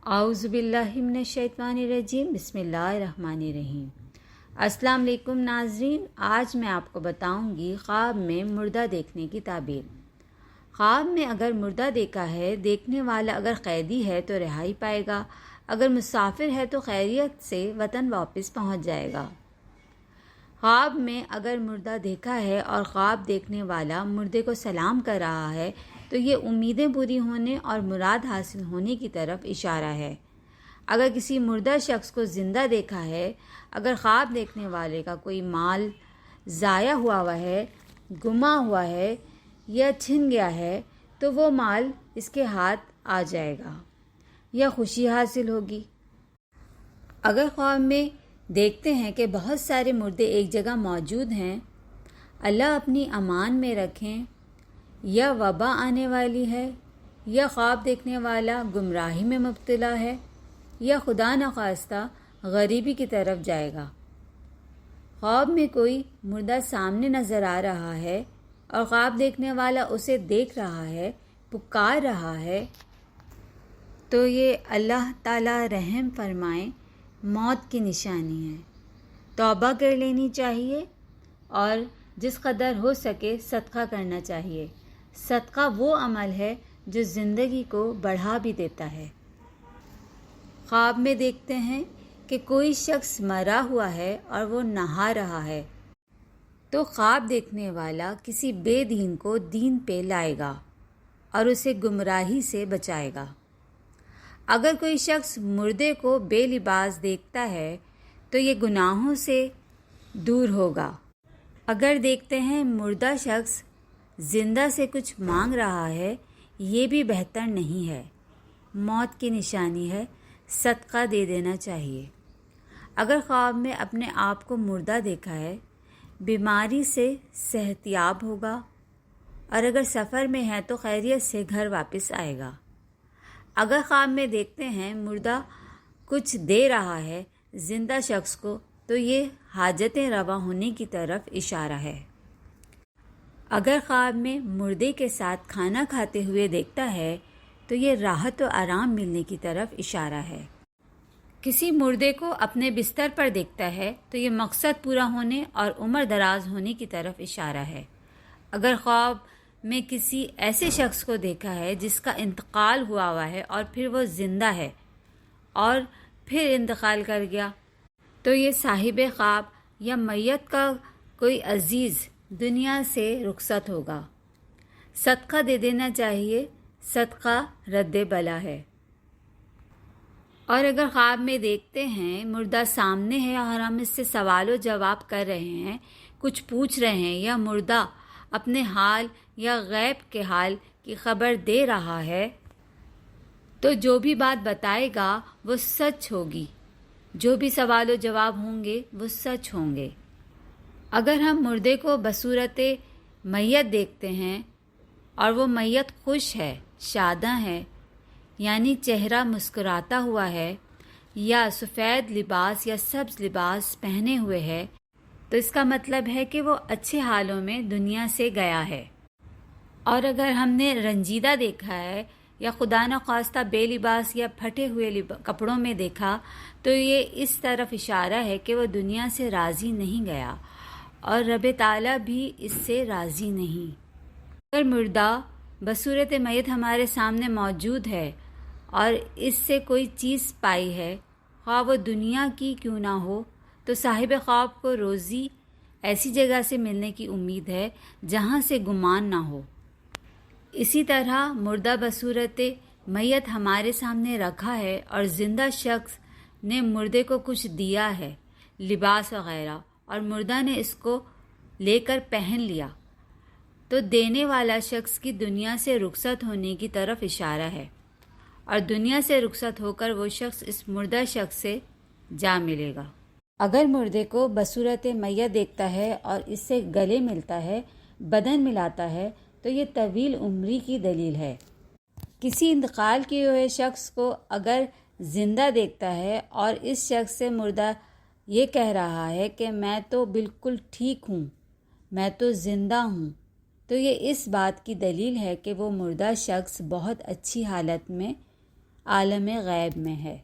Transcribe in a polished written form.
اعوذ باللہ من الشیطان الرجیم بسم اللہ الرحمن الرحیم۔ السلام علیکم ناظرین، آج میں آپ کو بتاؤں گی خواب میں مردہ دیکھنے کی تعبیر۔ خواب میں اگر مردہ دیکھا ہے، دیکھنے والا اگر قیدی ہے تو رہائی پائے گا، اگر مسافر ہے تو خیریت سے وطن واپس پہنچ جائے گا۔ خواب میں اگر مردہ دیکھا ہے اور خواب دیکھنے والا مردے کو سلام کر رہا ہے تو یہ امیدیں پوری ہونے اور مراد حاصل ہونے کی طرف اشارہ ہے۔ اگر کسی مردہ شخص کو زندہ دیکھا ہے، اگر خواب دیکھنے والے کا کوئی مال ضائع ہوا ہے، گما ہوا ہے یا چھن گیا ہے تو وہ مال اس کے ہاتھ آ جائے گا یا خوشی حاصل ہوگی۔ اگر خواب میں دیکھتے ہیں کہ بہت سارے مردے ایک جگہ موجود ہیں، اللہ اپنی امان میں رکھیں، یا وبا آنے والی ہے، یا خواب دیکھنے والا گمراہی میں مبتلا ہے، یا خدا نخواستہ غریبی کی طرف جائے گا۔ خواب میں کوئی مردہ سامنے نظر آ رہا ہے اور خواب دیکھنے والا اسے دیکھ رہا ہے، پکار رہا ہے، تو یہ اللہ تعالیٰ رحم فرمائیں موت کی نشانی ہے۔ توبہ کر لینی چاہیے اور جس قدر ہو سکے صدقہ کرنا چاہیے۔ صدقہ وہ عمل ہے جو زندگی کو بڑھا بھی دیتا ہے۔ خواب میں دیکھتے ہیں کہ کوئی شخص مرا ہوا ہے اور وہ نہا رہا ہے تو خواب دیکھنے والا کسی بے دین کو دین پہ لائے گا اور اسے گمراہی سے بچائے گا۔ اگر کوئی شخص مردے کو بے لباس دیکھتا ہے تو یہ گناہوں سے دور ہوگا۔ اگر دیکھتے ہیں مردہ شخص زندہ سے کچھ مانگ رہا ہے، یہ بھی بہتر نہیں ہے، موت کی نشانی ہے، صدقہ دے دینا چاہیے۔ اگر خواب میں اپنے آپ کو مردہ دیکھا ہے، بیماری سے صحت یاب ہوگا، اور اگر سفر میں ہے تو خیریت سے گھر واپس آئے گا۔ اگر خواب میں دیکھتے ہیں مردہ کچھ دے رہا ہے زندہ شخص کو تو یہ حاجتیں روا ہونے کی طرف اشارہ ہے۔ اگر خواب میں مردے کے ساتھ کھانا کھاتے ہوئے دیکھتا ہے تو یہ راحت و آرام ملنے کی طرف اشارہ ہے۔ کسی مردے کو اپنے بستر پر دیکھتا ہے تو یہ مقصد پورا ہونے اور عمر دراز ہونے کی طرف اشارہ ہے۔ اگر خواب میں کسی ایسے شخص کو دیکھا ہے جس کا انتقال ہوا ہے اور پھر وہ زندہ ہے اور پھر انتقال کر گیا تو یہ صاحب خواب یا میت کا کوئی عزیز دنیا سے رخصت ہوگا۔ صدقہ دے دینا چاہیے، صدقہ رد بلا ہے۔ اور اگر خواب میں دیکھتے ہیں مردہ سامنے ہے اور ہم اس سے سوال و جواب کر رہے ہیں، کچھ پوچھ رہے ہیں، یا مردہ اپنے حال یا غیب کے حال کی خبر دے رہا ہے تو جو بھی بات بتائے گا وہ سچ ہوگی، جو بھی سوال و جواب ہوں گے وہ سچ ہوں گے۔ اگر ہم مردے کو بصورت میت دیکھتے ہیں اور وہ میت خوش ہے، شاداں ہے، یعنی چہرہ مسکراتا ہوا ہے، یا سفید لباس یا سبز لباس پہنے ہوئے ہے تو اس کا مطلب ہے کہ وہ اچھے حالوں میں دنیا سے گیا ہے۔ اور اگر ہم نے رنجیدہ دیکھا ہے یا خدا نخواستہ بے لباس یا پھٹے ہوئے کپڑوں میں دیکھا تو یہ اس طرف اشارہ ہے کہ وہ دنیا سے راضی نہیں گیا اور رب تعالیٰ بھی اس سے راضی نہیں۔ اگر مردہ بصورت میت ہمارے سامنے موجود ہے اور اس سے کوئی چیز پائی ہے، خواہ وہ دنیا کی کیوں نہ ہو، تو صاحب خواب کو روزی ایسی جگہ سے ملنے کی امید ہے جہاں سے گمان نہ ہو۔ اسی طرح مردہ بصورت میت ہمارے سامنے رکھا ہے اور زندہ شخص نے مردے کو کچھ دیا ہے، لباس وغیرہ، اور مردہ نے اس کو لے کر پہن لیا تو دینے والا شخص کی دنیا سے رخصت ہونے کی طرف اشارہ ہے، اور دنیا سے رخصت ہو کر وہ شخص اس مردہ شخص سے جا ملے گا۔ اگر مردے کو بصورت میت دیکھتا ہے اور اس سے گلے ملتا ہے، بدن ملاتا ہے تو یہ طویل عمری کی دلیل ہے۔ کسی انتقال کیے ہوئے شخص کو اگر زندہ دیکھتا ہے اور اس شخص سے مردہ یہ کہہ رہا ہے کہ میں تو بالکل ٹھیک ہوں، میں تو زندہ ہوں، تو یہ اس بات کی دلیل ہے کہ وہ مردہ شخص بہت اچھی حالت میں عالم غیب میں ہے۔